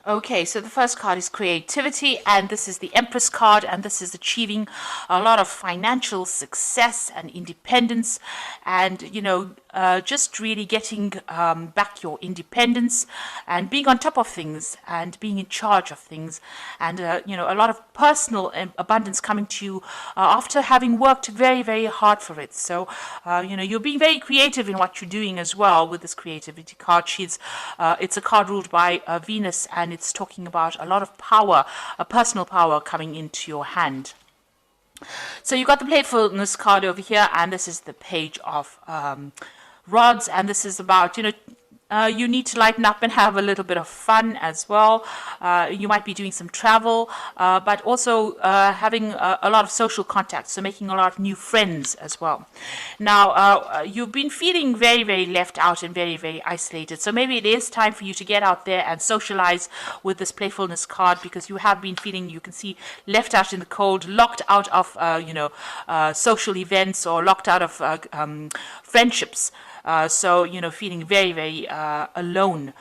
Okay, so the first card is creativity, and this is the Empress card, and this is achieving a lot of financial success and independence, and just really getting back your independence and being on top of things and being in charge of things, and a lot of personal abundance coming to you after having worked very, very hard for it. So, you're being very creative in what you're doing as well with this creativity card. It's a card ruled by Venus, and it's talking about a lot of power, a personal power coming into your hand. So you got the playfulness card over here, and this is the page of rods, and this is about you need to lighten up and have a little bit of fun as well. You might be doing some travel, but also having a lot of social contacts, so making a lot of new friends as well. Now, you've been feeling very, very left out and very, very isolated, so maybe it is time for you to get out there and socialize with this playfulness card, because you have been feeling, you can see, left out in the cold, locked out of social events, or locked out of friendships. So, feeling very, very alone,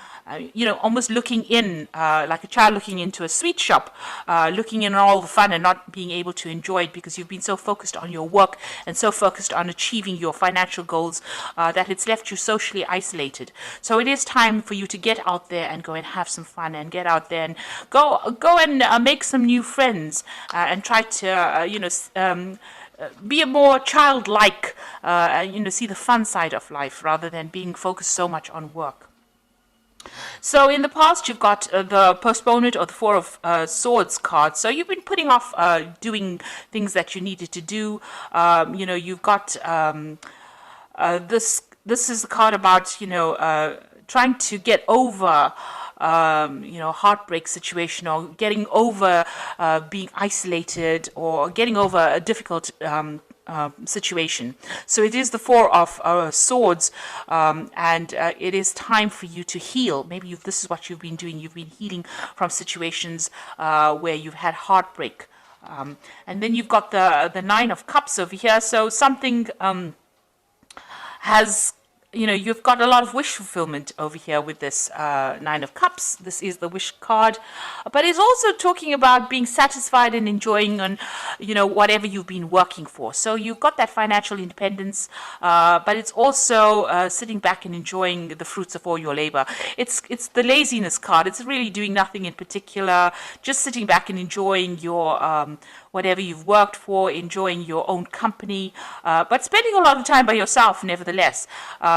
almost looking in, like a child looking into a sweet shop, looking in all the fun and not being able to enjoy it because you've been so focused on your work and so focused on achieving your financial goals that it's left you socially isolated. So it is time for you to get out there and go and have some fun, and get out there and go and make some new friends, and try to, be a more childlike, see the fun side of life rather than being focused so much on work. So in the past, you've got the postponement or the Four of Swords card. So you've been putting off doing things that you needed to do. You've got this. This is the card about trying to get over heartbreak situation, or getting over being isolated, or getting over a difficult situation. So it is the Four of Swords, and it is time for you to heal. Maybe this is what you've been doing. You've been healing from situations where you've had heartbreak. And then you've got the Nine of Cups over here. So something has you've got a lot of wish fulfillment over here with this Nine of Cups. This is the wish card, but it's also talking about being satisfied and enjoying on, whatever you've been working for. So you've got that financial independence, but it's also sitting back and enjoying the fruits of all your labor. It's the laziness card. It's really doing nothing in particular, just sitting back and enjoying your whatever you've worked for, enjoying your own company, but spending a lot of time by yourself nevertheless.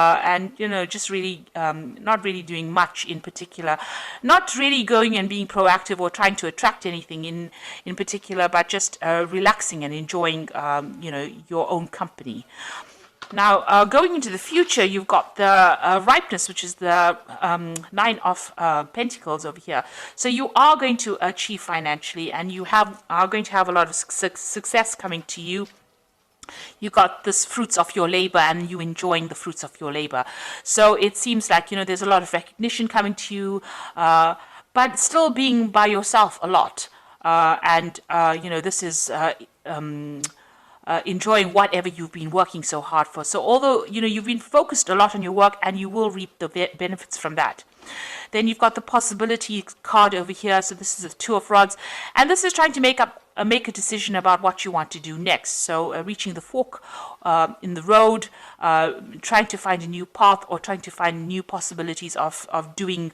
And just really not really doing much in particular, not really going and being proactive or trying to attract anything in particular, but just relaxing and enjoying your own company. Now, going into the future, you've got the ripeness, which is the Nine of Pentacles over here. So you are going to achieve financially, and you are going to have a lot of success coming to you. You got this fruits of your labor, and you enjoying the fruits of your labor. So it seems like there's a lot of recognition coming to you, but still being by yourself a lot. And this is enjoying whatever you've been working so hard for. So although you've been focused a lot on your work, and you will reap the benefits from that. Then you've got the possibility card over here. So this is the Two of Rods, and this is trying to make a decision about what you want to do next. So reaching the fork in the road, trying to find a new path, or trying to find new possibilities of doing,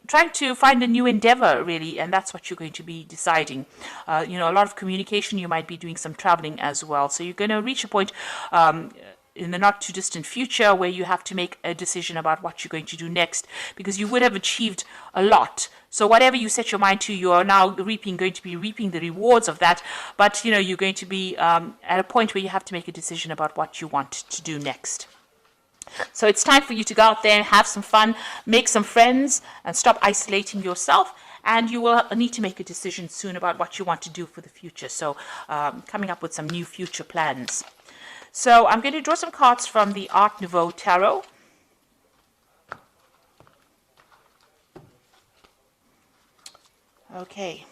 trying to find a new endeavor, really, and that's what you're going to be deciding. A lot of communication. You might be doing some traveling as well. So you're going to reach a point in the not too distant future where you have to make a decision about what you're going to do next, because you would have achieved a lot. So whatever you set your mind to, you are now going to be reaping the rewards of that. But you're going to be at a point where you have to make a decision about what you want to do next. So it's time for you to go out there and have some fun, make some friends, and stop isolating yourself. And you will need to make a decision soon about what you want to do for the future. So coming up with some new future plans. So I'm going to draw some cards from the Art Nouveau Tarot. Okay.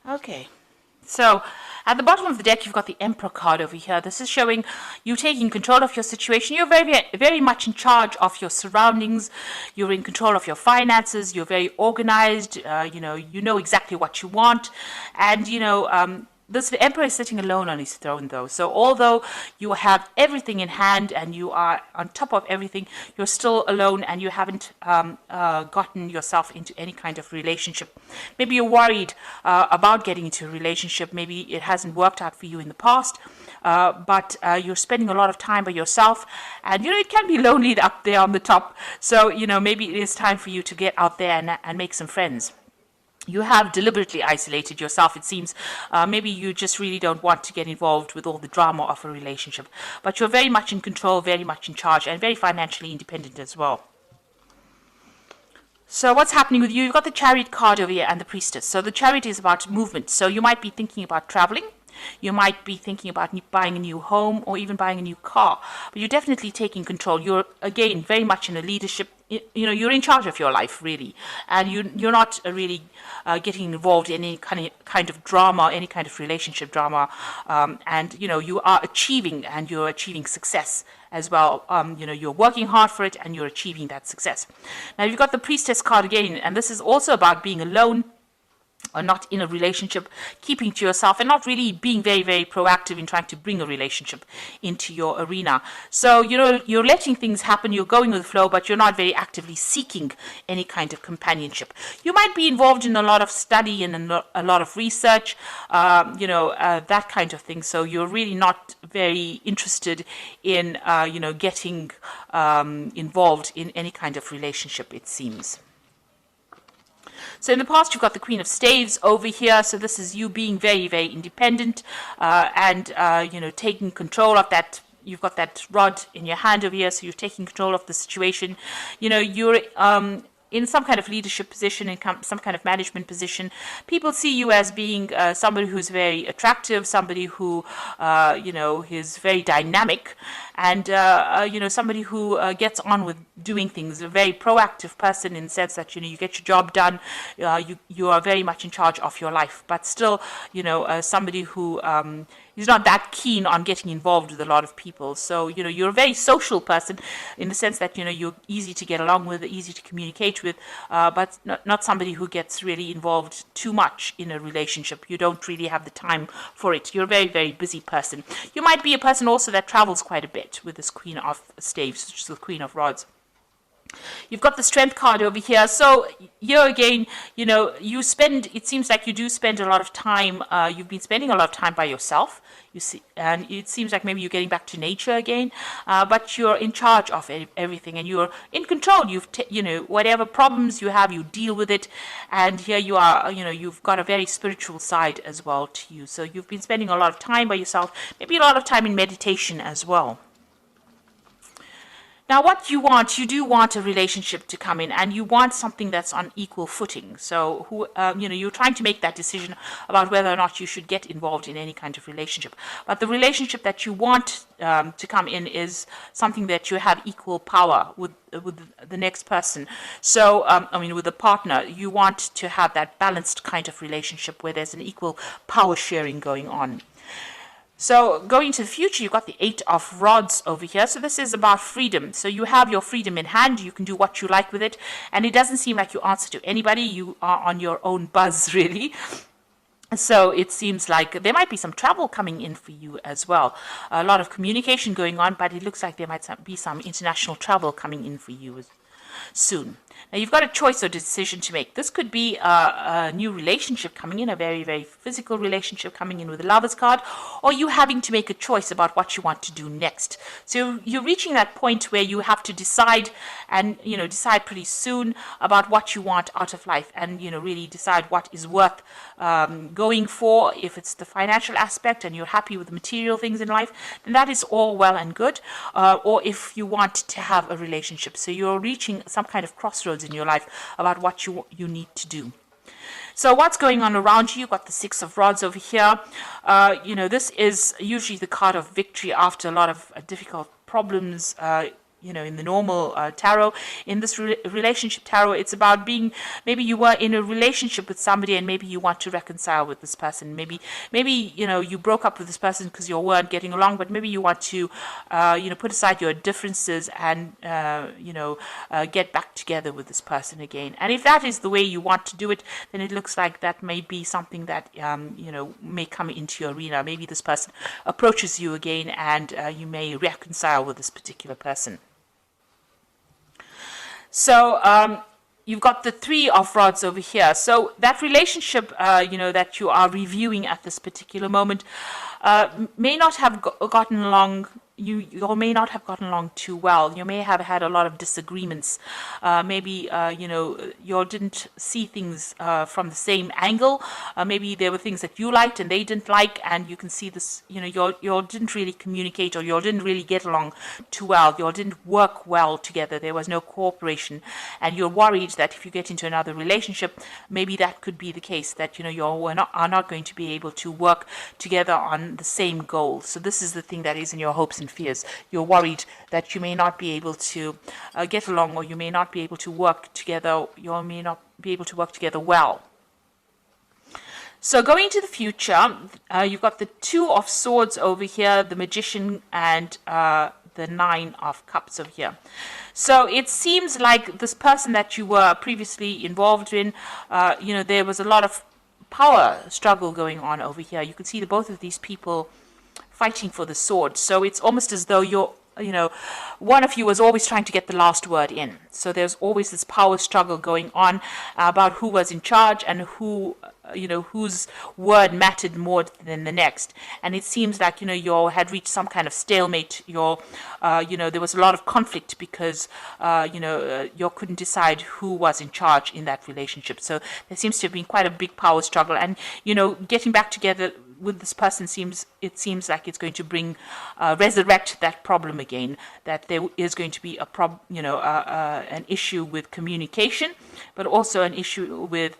Okay. So at the bottom of the deck, you've got the Emperor card over here. This is showing you taking control of your situation. You're very much in charge of your surroundings. You're in control of your finances. You're very organized. You know exactly what you want. And, this emperor is sitting alone on his throne, though. So although you have everything in hand and you are on top of everything, you're still alone and you haven't gotten yourself into any kind of relationship. Maybe you're worried about getting into a relationship. Maybe it hasn't worked out for you in the past, but you're spending a lot of time by yourself. And, it can be lonely up there on the top. So, maybe it is time for you to get out there and make some friends. You have deliberately isolated yourself, it seems. Maybe you just really don't want to get involved with all the drama of a relationship. But you're very much in control, very much in charge, and very financially independent as well. So what's happening with you? You've got the Chariot card over here and the Priestess. So the Chariot is about movement. So you might be thinking about traveling. You might be thinking about buying a new home or even buying a new car. But you're definitely taking control. You're, again, very much in a leadership. You're in charge of your life, really. And you're not really getting involved in any kind of drama, any kind of relationship drama. And you are achieving, and you're achieving success as well. You're working hard for it and you're achieving that success. Now, you've got the Priestess card again, and this is also about being alone, or not in a relationship, keeping to yourself and not really being very, very proactive in trying to bring a relationship into your arena. So, you're letting things happen, you're going with the flow, but you're not very actively seeking any kind of companionship. You might be involved in a lot of study and a lot of research, that kind of thing. So you're really not very interested in, getting involved in any kind of relationship, it seems. So in the past, you've got the Queen of Staves over here. So this is you being very, very independent and taking control of that. You've got that rod in your hand over here, so you're taking control of the situation. You're in some kind of leadership position, in some kind of management position. People see you as being somebody who's very attractive, somebody who, is very dynamic, and, somebody who gets on with doing things, a very proactive person in the sense that, you get your job done, you are very much in charge of your life, but still, somebody who is not that keen on getting involved with a lot of people. So, you're a very social person in the sense that, you're easy to get along with, easy to communicate with, but not somebody who gets really involved too much in a relationship. You don't really have the time for it. You're a very, very busy person. You might be a person also that travels quite a bit with this Queen of Staves, which is the Queen of Rods. You've got the Strength card over here. So here again, it seems like you do spend a lot of time, you've been spending a lot of time by yourself, you see, and it seems like maybe you're getting back to nature again, but you're in charge of everything and you're in control. Whatever problems you have, you deal with it. And here you are, you've got a very spiritual side as well to you. So you've been spending a lot of time by yourself, maybe a lot of time in meditation as well. Now, what you do want a relationship to come in, and you want something that's on equal footing. So, you're trying to make that decision about whether or not you should get involved in any kind of relationship. But the relationship that you want to come in is something that you have equal power with the next person. So, with the partner, you want to have that balanced kind of relationship where there's an equal power sharing going on. So going into the future, you've got the Eight of Rods over here. So this is about freedom. So you have your freedom in hand. You can do what you like with it. And it doesn't seem like you answer to anybody. You are on your own buzz, really. So it seems like there might be some travel coming in for you as well. A lot of communication going on, but it looks like there might be some international travel coming in for you soon. Now, you've got a choice or decision to make. This could be a new relationship coming in, a very, very physical relationship coming in with the Lovers card, or you having to make a choice about what you want to do next. So you're reaching that point where you have to decide and, decide pretty soon about what you want out of life and, really decide what is worth going for. If it's the financial aspect and you're happy with the material things in life, then that is all well and good. Or if you want to have a relationship. So you're reaching some kind of crossroads in your life about what you need to do. So what's going on around you? You've got the Six of Rods over here. This is usually the card of victory after a lot of difficult problems in the normal tarot. In this relationship tarot, it's about being, maybe you were in a relationship with somebody and maybe you want to reconcile with this person. Maybe you broke up with this person because you weren't getting along, but maybe you want to put aside your differences and get back together with this person again. And if that is the way you want to do it, then it looks like that may be something that may come into your arena. Maybe this person approaches you again and you may reconcile with this particular person. So you've got the Three of Rods over here. So that relationship, that you are reviewing at this particular moment may not have gotten along. You may not have gotten along too well. You may have had a lot of disagreements. Maybe, you didn't see things from the same angle. Maybe there were things that you liked and they didn't like, and you can see this, you didn't really communicate, or you didn't really get along too well. You didn't work well together. There was no cooperation. And you're worried that if you get into another relationship, maybe that could be the case, that, you are not going to be able to work together on the same goal. So this is the thing that is in your hopes and fears. You're worried that you may not be able to get along, or you may not be able to work together. You may not be able to work together well. So going into the future, you've got the Two of Swords over here, the Magician, and the Nine of Cups over here. So it seems like this person that you were previously involved in, there was a lot of power struggle going on over here. You can see that both of these people fighting for the sword. So it's almost as though one of you was always trying to get the last word in. So there's always this power struggle going on about who was in charge and whose word mattered more than the next. And it seems like, you had reached some kind of stalemate. There was a lot of conflict because, you couldn't decide who was in charge in that relationship. So there seems to have been quite a big power struggle. And, getting back together with this person seems like it's going to resurrect that problem again, that there is going to be an issue with communication, but also an issue with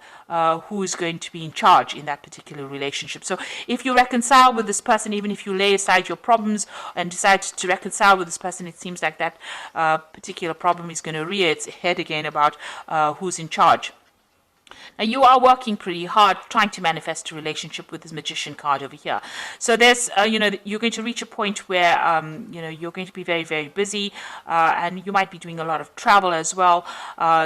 who is going to be in charge in that particular relationship. So if you reconcile with this person, even if you lay aside your problems and decide to reconcile with this person, it seems like that particular problem is going to rear its head again about who's in charge. Now, you are working pretty hard trying to manifest a relationship with this Magician card over here. So there's, you're going to reach a point where, you're going to be very, very busy, and you might be doing a lot of travel as well.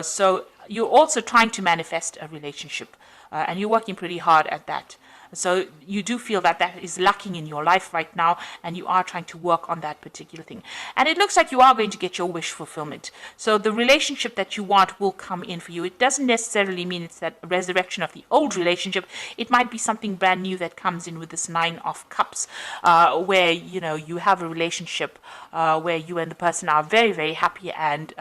So you're also trying to manifest a relationship, and you're working pretty hard at that. So you do feel that that is lacking in your life right now, and you are trying to work on that particular thing. And it looks like you are going to get your wish fulfillment. So the relationship that you want will come in for you. It doesn't necessarily mean it's that resurrection of the old relationship. It might be something brand new that comes in with this Nine of Cups, where, you have a relationship where you and the person are very, very happy, and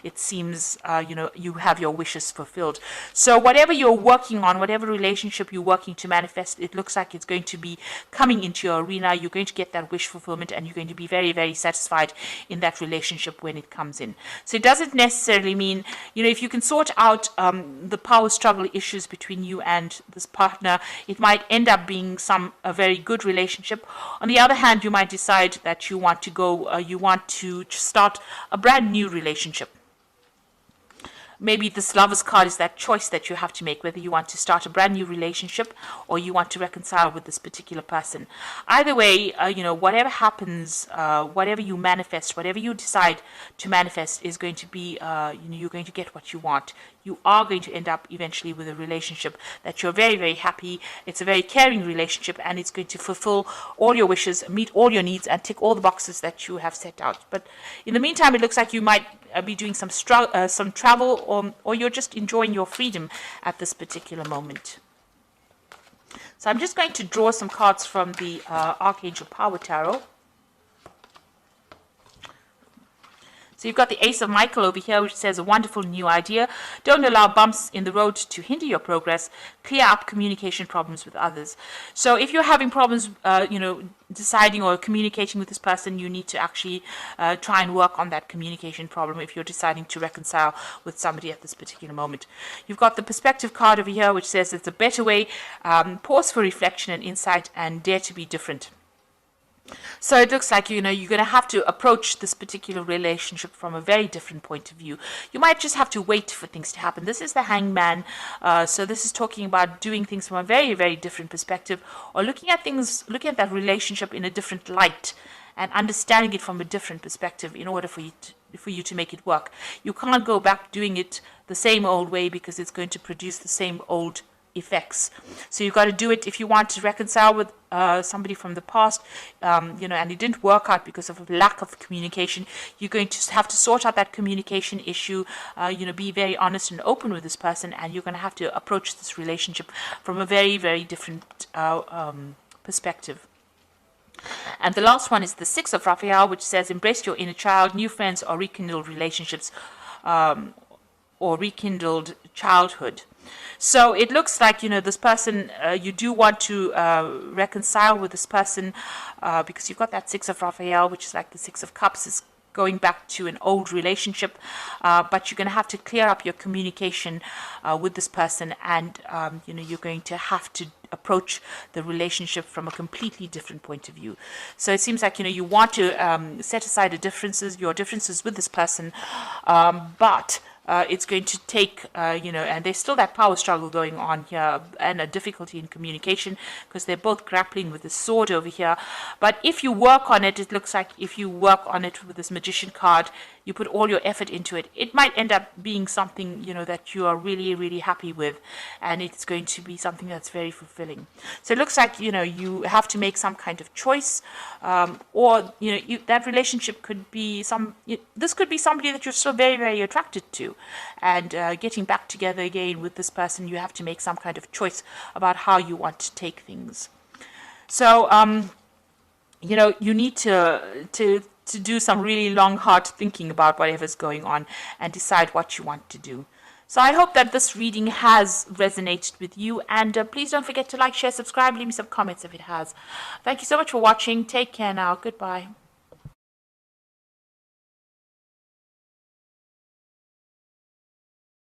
it seems, you have your wishes fulfilled. So whatever you're working on, whatever relationship you're working to manifest, it looks like it's going to be coming into your arena. You're going to get that wish fulfillment, and you're going to be very, very satisfied in that relationship when it comes in. So it doesn't necessarily mean, if you can sort out the power struggle issues between you and this partner, it might end up being a very good relationship. On the other hand, you might decide that you want to start a brand new relationship. Maybe this Lover's card is that choice that you have to make, whether you want to start a brand new relationship or you want to reconcile with this particular person. Either way, whatever happens, whatever you manifest, whatever you decide to manifest is going to be, you're going to get what you want. You are going to end up eventually with a relationship that you're very, very happy. It's a very caring relationship, and it's going to fulfill all your wishes, meet all your needs, and tick all the boxes that you have set out. But in the meantime, it looks like you might be doing some travel, or you're just enjoying your freedom at this particular moment. So I'm just going to draw some cards from the Archangel Power Tarot. So you've got the Ace of Michael over here, which says a wonderful new idea. Don't allow bumps in the road to hinder your progress. Clear up communication problems with others. So if you're having problems, deciding or communicating with this person, you need to actually try and work on that communication problem if you're deciding to reconcile with somebody at this particular moment. You've got the Perspective card over here, which says it's a better way. Pause for reflection and insight, and dare to be different. So it looks like, you're going to have to approach this particular relationship from a very different point of view. You might just have to wait for things to happen. This is the Hangman. So this is talking about doing things from a very, very different perspective, or looking at that relationship in a different light and understanding it from a different perspective in order for you to make it work. You can't go back doing it the same old way, because it's going to produce the same old effects. So you've got to do it if you want to reconcile with somebody from the past, and it didn't work out because of a lack of communication. You're going to have to sort out that communication issue, be very honest and open with this person, and you're going to have to approach this relationship from a very, very different perspective. And the last one is the Six of Raphael, which says, embrace your inner child, new friends or rekindled relationships, or rekindled childhood. So it looks like, this person, you do want to reconcile with this person, because you've got that Six of Raphael, which is like the Six of Cups, is going back to an old relationship, but you're going to have to clear up your communication with this person, and you're going to have to approach the relationship from a completely different point of view. So it seems like, you want to set aside your differences with this person, but it's going to take, and there's still that power struggle going on here, and a difficulty in communication, because they're both grappling with the sword over here. But if you work on it, it looks like if you work on it with this Magician card, you put all your effort into it, it might end up being something, that you are really, really happy with, and it's going to be something that's very fulfilling. So it looks like, you have to make some kind of choice, or, that relationship could be this could be somebody that you're still very, very attracted to, and getting back together again with this person, you have to make some kind of choice about how you want to take things. So, you need to do some really long, hard thinking about whatever's going on and decide what you want to do. So I hope that this reading has resonated with you, and please don't forget to like, share, subscribe, leave me some comments if it has. Thank you so much for watching. Take care now. Goodbye.